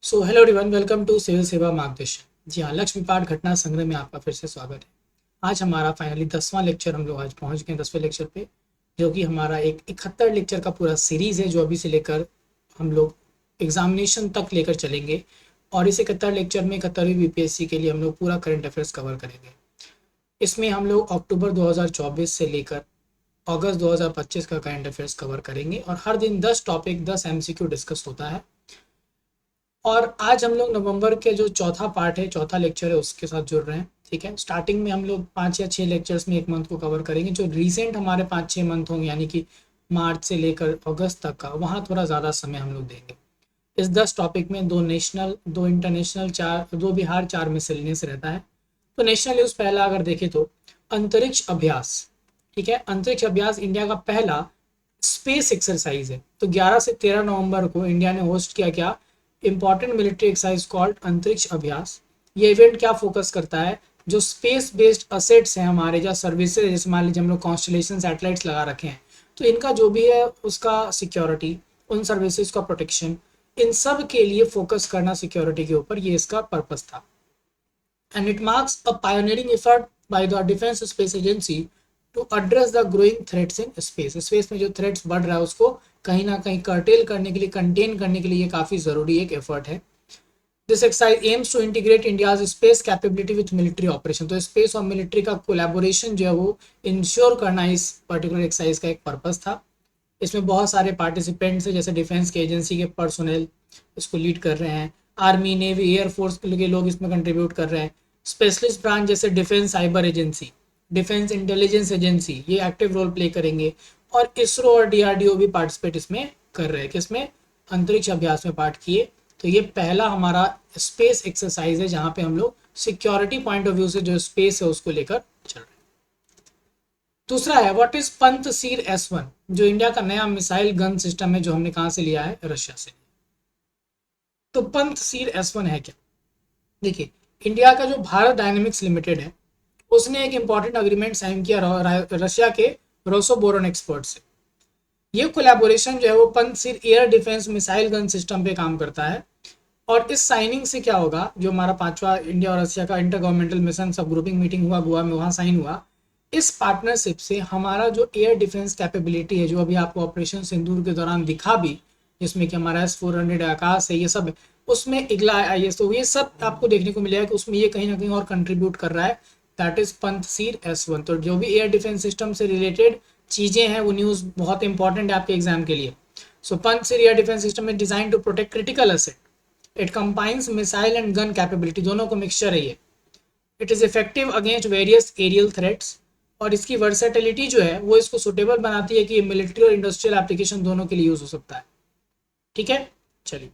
Hello everyone, welcome to civil Seva Margdarshan. जी हाँ, लक्ष्मीपाठ घटना संग्रह में आपका फिर से स्वागत है। आज हमारा फाइनली 10वां लेक्चर, हम लोग आज पहुंच गए 10वें लेक्चर पे, जो कि हमारा एक 71 लेक्चर का पूरा सीरीज है, जो अभी से लेकर हम लोग एग्जामिनेशन तक लेकर चलेंगे। और इस 71 लेक्चर में 71वीं बीपीएससी के लिए हम लोग पूरा करंट अफेयर्स कवर करेंगे। इसमें हम लोग अक्टूबर 2024 से लेकर अगस्त 2025 का करंट अफेयर्स कवर करेंगे, और हर दिन 10 टॉपिक 10 एमसीक्यू डिस्कस होता है। और आज हम लोग नवंबर के जो चौथा पार्ट है, चौथा लेक्चर है, उसके साथ जुड़ रहे हैं। ठीक है, स्टार्टिंग में हम लोग 5 या 6 लेक्चर्स में एक मंथ को कवर करेंगे। जो रीसेंट हमारे 5-6 मंथ होंगे, यानी कि मार्च से लेकर अगस्त तक का, वहाँ थोड़ा ज़्यादा समय हम लोग देंगे। इस 10 टॉपिक में 2 नेशनल, 2 इंटरनेशनल, 2 बिहार, 4 मिसलेनियस रहता है। तो नेशनल न्यूज़ पहला अगर देखें तो अंतरिक्ष अभ्यास। ठीक है, अंतरिक्ष अभ्यास इंडिया का पहला स्पेस एक्सरसाइज है। तो 11 से 13 नवंबर को इंडिया ने होस्ट किया क्या, इंपॉर्टेंट मिलिट्री एक्सरसाइज कॉल्ड अंतरिक्ष अभ्यास। ये इवेंट क्या फोकस करता है, जो स्पेस बेस्ड असेट्स हैं हमारे, या सर्विसेज, जैसे मान लीजिए हम लोग कॉन्स्टलेशन सैटेलाइट्स लगा रखे हैं, तो इनका जो भी है उसका सिक्योरिटी, उन सर्विसेज का प्रोटेक्शन, इन सब के लिए फोकस करना सिक्योरिटी के ऊपर, ये इसका पर्पस था। And it marks a pioneering effort by the defence space agency to address the growing threats in space. Space में जो थ्रेट्स बढ़ रहा है उसको कहीं ना कहीं कर्टेल करने के लिए, कंटेन करने के लिए ये काफ़ी ज़रूरी एक एफर्ट है। This exercise aims to integrate India's space capability with military operation. तो स्पेस और मिलिट्री का कोलैबोरेशन जो है वो इंश्योर करना इस पर्टिकुलर एक्सरसाइज का एक पर्पस था। इसमें बहुत सारे पार्टिसिपेंट्स हैं, जैसे डिफेंस के एजेंसी के पर्सोनल इसको लीड कर रहे हैं, आर्मी, नेवी, एयरफोर्स के लोग इसमें कंट्रीब्यूट कर रहे हैं। स्पेशलिस्ट ब्रांच जैसे defence cyber agency, defence intelligence agency, ये एक्टिव रोल प्ले करेंगे। और इसरो और डीआरडीओ भी पार्टिसिपेट इसमें कर रहे हैं, किसमें, अंतरिक्ष अभ्यास में पार्ट किए। तो ये पहला हमारा स्पेस एक्सरसाइज है, जहाँ पे हम लोग सिक्योरिटी पॉइंट ऑफ व्यू से जो स्पेस है उसको लेकर चल रहे हैं। दूसरा है व्हाट इज पंतसीर S1, जो इंडिया का नया मिसाइल गन सिस्टम है, जो हमने कहाँ से लिया है, रशिया से। तो पंतसीर S1 है क्या, देखिए, इंडिया का जो भारत डायनेमिक्स लिमिटेड है, उसने एक इंपॉर्टेंट अग्रीमेंट साइन किया रशिया के रोसोबोरन एक्सपर्ट से। ये कोलैबोरेशन जो है वो Pantsir air defence missile gun system पे काम करता है। और इस साइनिंग से क्या होगा, जो हमारा 5वां इंडिया और रशिया का इंटर गवर्नमेंटल मिशन सब ग्रुपिंग मीटिंग हुआ गोवा में, वहाँ साइन हुआ। इस पार्टनरशिप से हमारा जो एयर डिफेंस कैपेबिलिटी है, जो अभी आपको ऑपरेशन सिंदूर के दौरान दिखा भी, जिसमें कि हमारा S-400 आकाश है, ये सब है, उसमें इगला IS, तो ये सब आपको देखने को मिलेगा कि उसमें ये कहीं ना कहीं और कंट्रीब्यूट कर रहा है। That is Pantsir S1। तो जो भी एयर डिफेंस सिस्टम से रिलेटेड चीज़ें हैं, वो न्यूज़ बहुत इंपॉर्टेंट है आपके एग्जाम के लिए। So Pantsir air defence system is design to protect critical asset. It combines missile and gun capability, दोनों को मिक्सचर है ये। It is effective against various aerial threats. और इसकी वर्सेटिलिटी जो है वो इसको सुटेबल बनाती है कि मिलिट्री और इंडस्ट्रियल एप्लीकेशन दोनों के लिए यूज हो सकता है। ठीक है, चलिए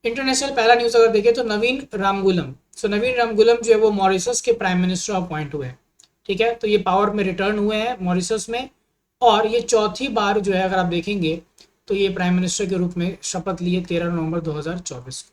इंटरनेशनल पहला न्यूज़ अगर देखें तो नवीन रामगुलम। नवीन रामगुलम जो है वो मॉरिशस के प्राइम मिनिस्टर अपॉइंट हुए हैं। ठीक है, तो ये पावर में रिटर्न हुए हैं मॉरिशस में, और ये चौथी बार जो है, अगर आप देखेंगे तो ये प्राइम मिनिस्टर के रूप में शपथ लिए 13 नवंबर 2024 को।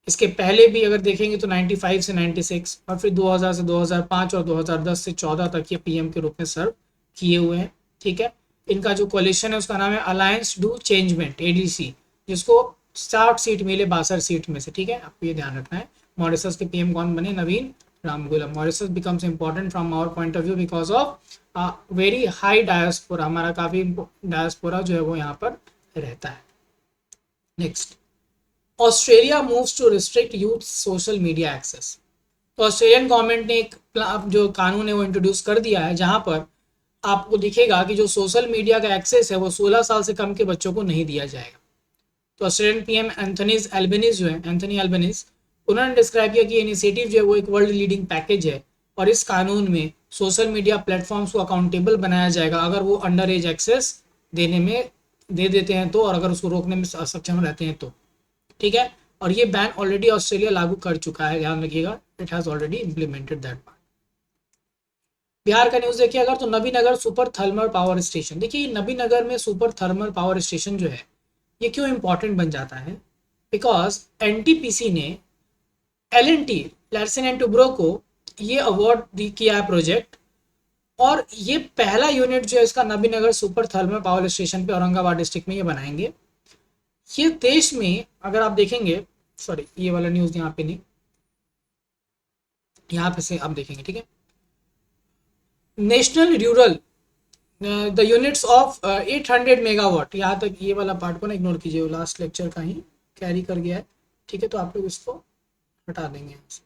इसके पहले भी अगर देखेंगे तो 95 से 96, और फिर 2000 से 2005 और 2010 से 14 तक ये PM के रूप में सर्व किए हुए हैं। ठीक है, इनका जो कोलिशन है उसका नाम है अलायंस डू चेंजमेंट, ADC, जिसको 60 सीट मिले 62 सीट में से। ठीक है, आपको ये ध्यान रखना है। मॉरिशस के PM कौन बने, Navin Ramgoolam. Mauritius becomes important from our point of view because of very high diaspora, हमारा काफ़ी डायस्पोरा जो है वो यहाँ पर रहता है। Next, Australia moves to restrict youth social media access. तो ऑस्ट्रेलियन गवर्नमेंट ने एक जो कानून है वो इंट्रोड्यूस कर दिया है, जहां पर आपको दिखेगा कि जो सोशल मीडिया का एक्सेस है वो 16 साल से कम के बच्चों को नहीं दिया जाएगा। तो ऑस्ट्रेलियन PM एंथनीज एल्बनीज जो है, एंथनी एल्बनीज, उन्होंने डिस्क्राइब किया कि इनिशिएटिव जो है वो एक वर्ल्ड लीडिंग पैकेज है, और इस कानून में सोशल मीडिया प्लेटफॉर्म्स को अकाउंटेबल बनाया जाएगा अगर वो अंडर एज एक्सेस देने में दे देते हैं तो, और अगर उसको रोकने में सक्षम रहते हैं तो। ठीक है, और ये बैन ऑलरेडी ऑस्ट्रेलिया लागू कर चुका है, ध्यान रखिएगा, it has already implemented that part. Bihar का न्यूज़ देखिए अगर, तो Nabinagar super thermal power station. देखिए नबीनगर में सुपर थर्मल पावर स्टेशन जो है ये क्यों इंपॉर्टेंट बन जाता है, बिकॉज NTPC ने L&T, लार्सन एंड टुब्रो को ये अवार्ड किया है प्रोजेक्ट, और ये पहला यूनिट जो है इसका Nabinagar super thermal power station पे औरंगाबाद डिस्ट्रिक्ट में ये बनाएंगे। ये देश में अगर आप देखेंगे सॉरी ये वाला न्यूज़ यहाँ पे नहीं, यहाँ पे से आप देखेंगे, ठीक है। National rural the units of 800 megawatt, यहाँ तक ये वाला पार्ट को ना इग्नोर कीजिए, वो लास्ट लेक्चर का ही कैरी कर गया है, ठीक है। तो आप लोग इसको हटा देंगे यहाँ से,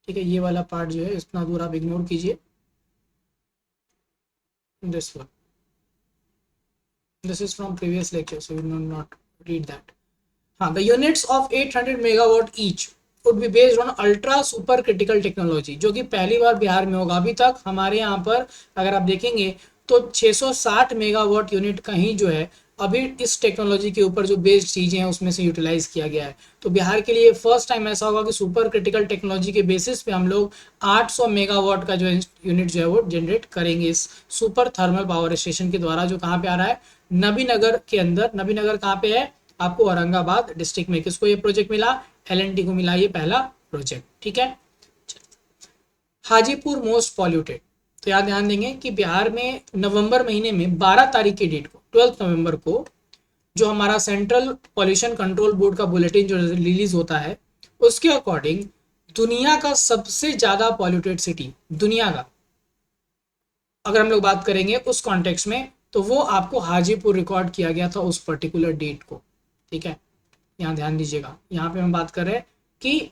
ठीक है। ये वाला पार्ट जो है इतना दूर आप इग्नोर कीजिए, this one, this is from previous lecture so you no not read that. हाँ, the units of 800 megawatt each would be based on ultra super critical technology, जो कि पहली बार बिहार में होगा। अभी तक हमारे यहाँ पर अगर आप देखेंगे तो 660 मेगावाट यूनिट का ही जो है अभी इस टेक्नोलॉजी के ऊपर जो बेस्ड चीजें हैं उसमें से यूटिलाइज किया गया है। तो बिहार के लिए फर्स्ट टाइम ऐसा होगा कि सुपर क्रिटिकल टेक्नोलॉजी के बेसिस पे हम लोग 800 मेगावाट का जो यूनिट जो है वो जनरेट करेंगे इस सुपर थर्मल पावर स्टेशन के द्वारा, जो कहाँ पे आ रहा है, नबीनगर के अंदर। नबीनगर कहाँ पे है, आपको औरंगाबाद डिस्ट्रिक्ट में। किसको ये प्रोजेक्ट मिला, एल को मिला ये पहला प्रोजेक्ट, ठीक है। हाजीपुर मोस्ट पॉल्यूटेड, तो याद ध्यान देंगे कि बिहार में नवंबर महीने में 12 तारीख की डेट को, 12 नवंबर को जो हमारा सेंट्रल पॉल्यूशन कंट्रोल बोर्ड का बुलेटिन जो रिलीज होता है, उसके अकॉर्डिंग दुनिया का सबसे ज्यादा पॉल्यूटेड सिटी, दुनिया का अगर हम लोग बात करेंगे उस कॉन्टेक्स्ट में, तो वो आपको हाजीपुर रिकॉर्ड किया गया था उस पर्टिकुलर डेट को, ठीक है। यहाँ ध्यान दीजिएगा, यहाँ पे हम बात कर रहे हैं कि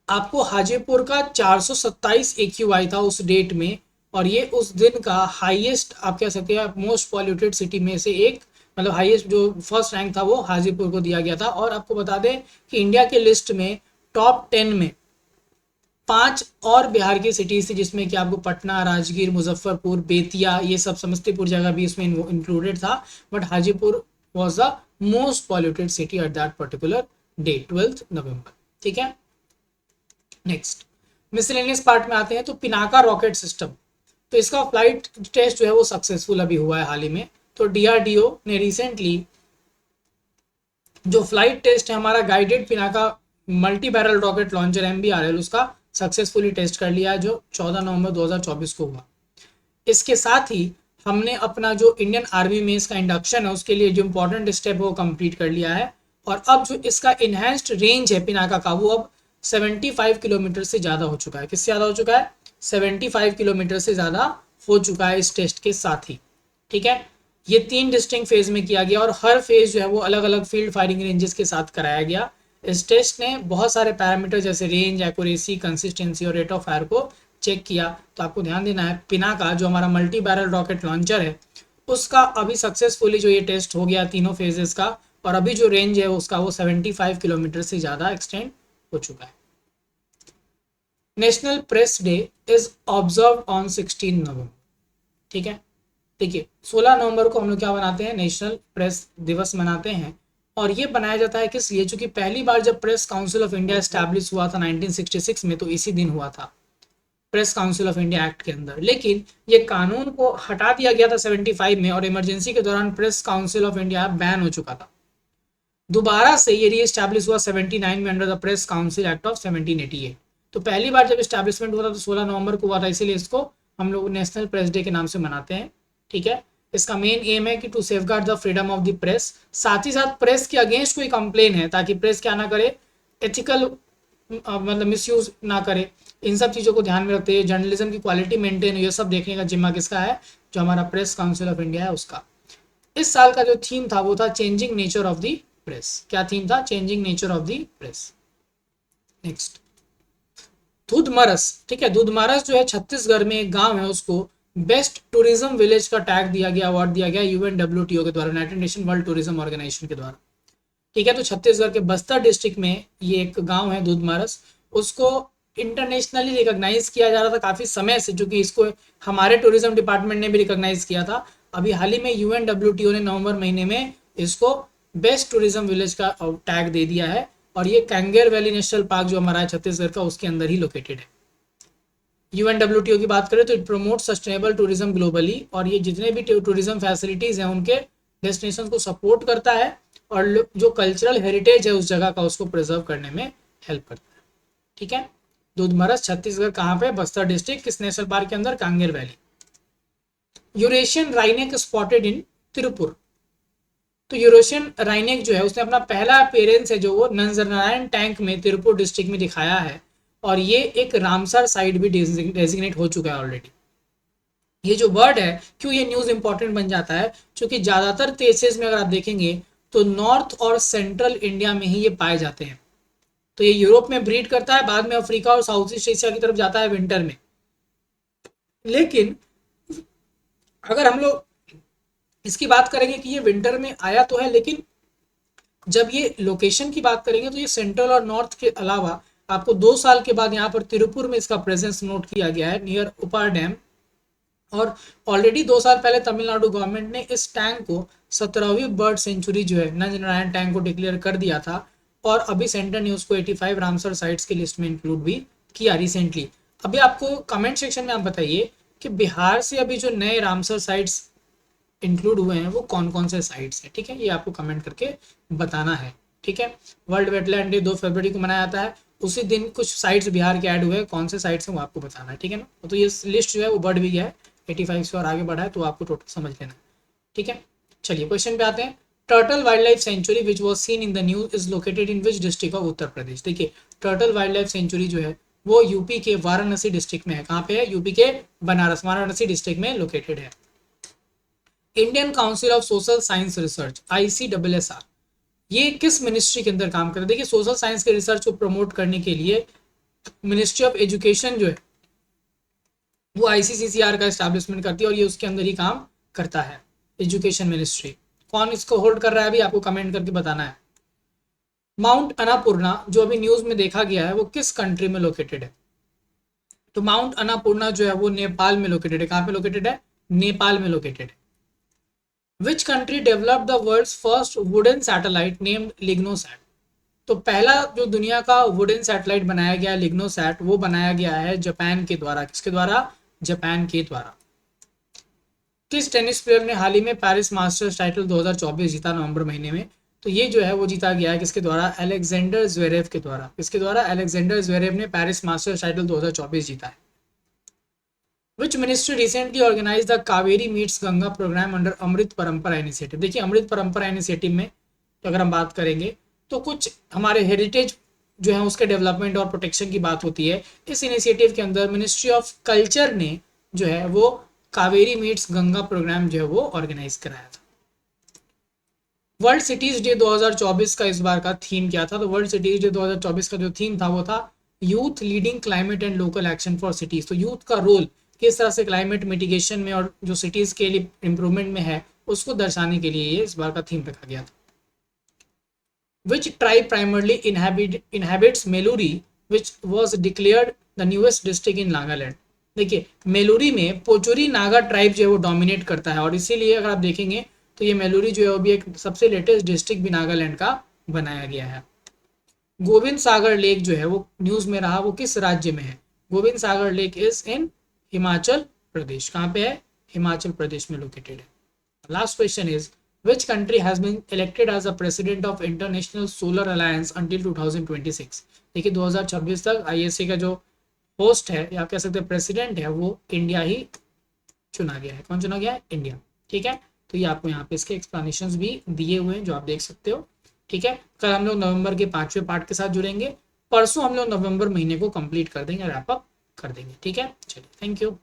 आपको हाजीपुर का 427 AQI था उस डेट में, और ये उस दिन का हाईएस्ट आप कह सकते हैं मोस्ट पॉल्यूटेड सिटी में से एक, मतलब हाईएस्ट जो फर्स्ट रैंक था वो हाजीपुर को दिया गया था। और आपको बता दें कि इंडिया के लिस्ट में टॉप 10 में 5 और बिहार की सिटीज थी, जिसमें कि आपको पटना, राजगीर, मुजफ्फरपुर, बेतिया, ये सब, समस्तीपुर जगह भी इसमें इंक्लूडेड था, but Hajipur was the most polluted city at that particular day, 12 नवंबर, ठीक है। नेक्स्ट मिसलेनियस पार्ट में आते हैं, तो पिनाका रॉकेट सिस्टम, तो इसका फ्लाइट टेस्ट जो है वो सक्सेसफुल अभी हुआ है हाल ही में। तो डीआरडीओ ने रिसेंटली जो फ्लाइट टेस्ट है हमारा guided Pinaka multi barrel rocket launcher MBRL, उसका सक्सेसफुली टेस्ट कर लिया है, जो 14 नवंबर 2024 को हुआ। इसके साथ ही हमने अपना जो इंडियन आर्मी में इसका इंडक्शन है उसके लिए जो इंपॉर्टेंट स्टेप है वो कंप्लीट कर लिया है। और अब जो इसका इनहेंस्ड रेंज है पिनाका का, वो अब 75 किलोमीटर से ज़्यादा हो चुका है। किससे ज़्यादा हो चुका है, 75 किलोमीटर से ज़्यादा हो चुका है इस टेस्ट के साथ ही, ठीक है। ये 3 डिस्टिंक्ट फेज में किया गया, और हर फेज जो है वो अलग अलग फील्ड फायरिंग रेंजेस के साथ कराया गया। इस टेस्ट ने बहुत सारे पैरामीटर जैसे रेंज, एक्यूरेसी, कंसिस्टेंसी और रेट ऑफ फायर को चेक किया। तो आपको ध्यान देना है, पिनाका जो हमारा मल्टी बैरल रॉकेट लॉन्चर है उसका अभी सक्सेसफुली जो ये टेस्ट हो गया तीनों फेजेस का, और अभी जो रेंज है उसका वो 75 किलोमीटर से ज़्यादा एक्सटेंड हो चुका है। National press day is observe on 16 नवंबर, ठीक है। देखिए 16 नवंबर को हम लोग क्या बनाते हैं, नेशनल प्रेस दिवस मनाते हैं। और ये बनाया जाता है किस लिए, क्योंकि पहली बार जब press council of India establish हुआ था 1966 में, तो इसी दिन हुआ था press council of India act के अंदर। लेकिन ये कानून को हटा दिया गया था 75 में, और इमरजेंसी के दौरान press council of India ban हो चुका था। दोबारा से ये रीएस्टैब्लिश हुआ 79 में under the press council act of 1788। तो पहली बार जब स्टैब्लिशमेंट हुआ था तो 16 नवंबर को हुआ था, इसीलिए इसको हम लोग नेशनल प्रेस डे के नाम से मनाते हैं, ठीक है। इसका मेन एम है कि to safeguard the freedom of the press, साथ ही साथ प्रेस के अगेंस्ट कोई कंप्लेन है ताकि प्रेस क्या ना करे, एथिकल मतलब मिसयूज ना करे, इन सब चीज़ों को ध्यान में रखते हुए जर्नलिज्म की क्वालिटी मेंटेन, ये सब देखने का जिम्मा किसका है, जो हमारा प्रेस काउंसिल ऑफ इंडिया है उसका। इस साल का जो थीम था वो था changing nature of the press. क्या थीम था, changing nature of the press. Next Dhudhmaras, ठीक है। दूधमरस जो है छत्तीसगढ़ में एक गांव है, उसको बेस्ट टूरिज्म विलेज का टैग दिया गया, अवार्ड दिया गया UNWTO के द्वारा, United Nation World Tourism Organisation के द्वारा, ठीक है। तो छत्तीसगढ़ के बस्तर डिस्ट्रिक्ट में ये एक गांव है दूधमरस, उसको इंटरनेशनली रिकॉग्नाइज किया जा रहा था काफी समय से, क्योंकि इसको हमारे टूरिज्म डिपार्टमेंट ने भी रिकॉग्नाइज किया था। अभी हाल ही में UNWTO ने नवंबर महीने में इसको बेस्ट टूरिज्म विलेज का टैग दे दिया है, और ये कैंगेर वैली नेशनल पार्क जो हमारा है छत्तीसगढ़ का, उसके अंदर ही लोकेटेड है। UNWTO की बात करें तो it promote sustainable tourism globally, और ये जितने भी टूरिज्म फैसिलिटीज हैं उनके डेस्टिनेशन को सपोर्ट करता है, और जो कल्चरल हेरिटेज है उस जगह का उसको प्रिजर्व करने में हेल्प करता है, ठीक है। दूधमरस छत्तीसगढ़ कहाँ पे, बस्तर डिस्ट्रिक्ट, किस नेशनल पार्क के अंदर, Kanger valley. Eurasian wryneck spotted in Tiruppur, तो यूरोशियन राइनेक जो है उसने अपना पहला अपीयरेंस है जो वो नंजरनारायण टैंक में तिरुपुर डिस्ट्रिक्ट में दिखाया है, और ये एक रामसर साइट भी डेजिग्नेट हो चुका है ऑलरेडी। ये जो बर्ड है, क्यों ये न्यूज इंपॉर्टेंट बन जाता है, क्योंकि ज्यादातर केसेस में अगर आप देखेंगे तो नॉर्थ और सेंट्रल इंडिया में ही ये पाए जाते हैं। तो ये यूरोप में ब्रीड करता है, बाद में अफ्रीका और साउथ ईस्ट एशिया की तरफ जाता है विंटर में। लेकिन अगर हम लोग इसकी बात करेंगे कि ये विंटर में आया तो है, लेकिन जब ये लोकेशन की बात करेंगे तो ये सेंट्रल और नॉर्थ के अलावा आपको 2 साल के बाद यहाँ पर तिरुपुर में इसका प्रेजेंस नोट किया गया है नियर उपार डैम। और ऑलरेडी 2 साल पहले तमिलनाडु गवर्नमेंट ने इस टैंक को 17वीं बर्ड सेंचुरी जो है नंजनारायण टैंक को डिक्लेयर कर दिया था, और अभी सेंटर ने उसको 85 रामसर साइट्स की लिस्ट में इंक्लूड भी किया रिसेंटली। अभी आपको कमेंट सेक्शन में आप बताइए कि बिहार से अभी जो नए रामसर साइट्स इंक्लूड हुए हैं वो कौन कौन से साइट्स हैं, ठीक है, ये आपको कमेंट करके बताना है, ठीक है। वर्ल्ड वेटलैंड डे 2 फरवरी को मनाया जाता है, उसी दिन कुछ साइट्स बिहार के ऐड हुए हैं, कौन से साइट्स हैं वो आपको बताना है, ठीक है ना। तो ये लिस्ट जो है वो बढ़ भी गया है, 85 से और आगे बढ़ा है, तो आपको टोटल समझ लेना है, ठीक है। चलिए क्वेश्चन पे आते हैं। Turtle wildlife sanctuary which was seen in the news is located in which district of Uttar Pradesh. देखिए टर्टल वाइल्ड लाइफ सेंचुरी जो है वो यूपी के वाराणसी डिस्ट्रिक्ट में है। कहाँ पे है? यूपी के बनारस वाराणसी डिस्ट्रिक्ट में लोकेटेड है। Indian council of social science research ICSSR, ये किस मिनिस्ट्री के अंदर काम करता है? देखिए सोशल साइंस के रिसर्च को प्रमोट करने के लिए मिनिस्ट्री ऑफ एजुकेशन जो है वो ICCCR का एस्टैब्लिशमेंट करती है, और ये उसके अंदर ही काम करता है, एजुकेशन मिनिस्ट्री। कौन इसको होल्ड कर रहा है अभी आपको कमेंट करके बताना है। माउंट अन्नपूर्णा जो अभी न्यूज में देखा गया है वो किस कंट्री में लोकेटेड है? तो माउंट अन्नपूर्णा जो है वो नेपाल में लोकेटेड है। कहाँ पे लोकेटेड है? नेपाल में लोकेटेड है। Which country developed the world's first wooden satellite named LignoSat? तो पहला जो दुनिया का वुडन सैटेलाइट बनाया गया लिग्नोसैट, वो बनाया गया है जापान के द्वारा। किसके द्वारा? जापान के द्वारा। किस टेनिस प्लेयर ने हाल ही में पेरिस मास्टर्स टाइटल 2024 जीता नवंबर महीने में? तो ये जो है वो जीता गया है किसके द्वारा? अलेक्जेंडर ज्वेरेव के द्वारा। किसके द्वारा? अलेक्जेंडर ज्वेरेव ने पेरिस मास्टर्स टाइटल 2024 जीता है। Which ministry recently organized the Kaveri Meets Ganga program under अमृत परंपरा इनिशिएटिव? देखिए अमृत परंपरा इनिशिएटिव में तो अगर हम बात करेंगे तो कुछ हमारे हेरिटेज जो है उसके डेवलपमेंट और प्रोटेक्शन की बात होती है। इस इनिशिएटिव के अंदर मिनिस्ट्री ऑफ कल्चर ने जो है वो कावेरी मीट्स गंगा प्रोग्राम जो है वो ऑर्गेनाइज कराया था। वर्ल्ड सिटीज डे 2024 का इस बार का थीम क्या था? तो वर्ल्ड सिटीज डे 2024 का जो थीम था वो था youth leading climate and local action for cities. तो यूथ का रोल किस तरह से क्लाइमेट मिटिगेशन में और जो सिटीज के लिए इंप्रूवमेंट में है उसको दर्शाने के लिए ये इस बार का थीम रखा गया था। Which tribe primarily inhabits Meluri which was declared the newest district in Nagaland? देखिए मेलुरी में पोचुरी नागा ट्राइब जो है वो डोमिनेट करता है, और इसीलिए अगर आप देखेंगे तो ये मेलुरी जो है वो भी एक सबसे लेटेस्ट डिस्ट्रिक्ट भी नागालैंड का बनाया गया है। गोविंद सागर लेक जो है वो न्यूज में रहा, वो किस राज्य में है? गोविंद सागर lake is in Himachal Pradesh. कहाँ पे है? हिमाचल प्रदेश में लोकेटेड है। Last question is which country has been elected as a president of International Solar Alliance until 2026? देखिए 2026 तक ISA का जो होस्ट है या कह सकते हैं प्रेसिडेंट है वो इंडिया ही चुना गया है। कौन चुना गया है? इंडिया, ठीक है। तो ये आपको यहाँ पे इसके एक्सप्लेनेशंस भी दिए हुए हैं जो आप देख सकते हो, ठीक है। कल हम लोग नवंबर के 5वें पार्ट के साथ जुड़ेंगे, परसों हम लोग नवंबर महीने को कंप्लीट कर देंगे, रैप अप कर देंगे, ठीक है। चलिए थैंक यू।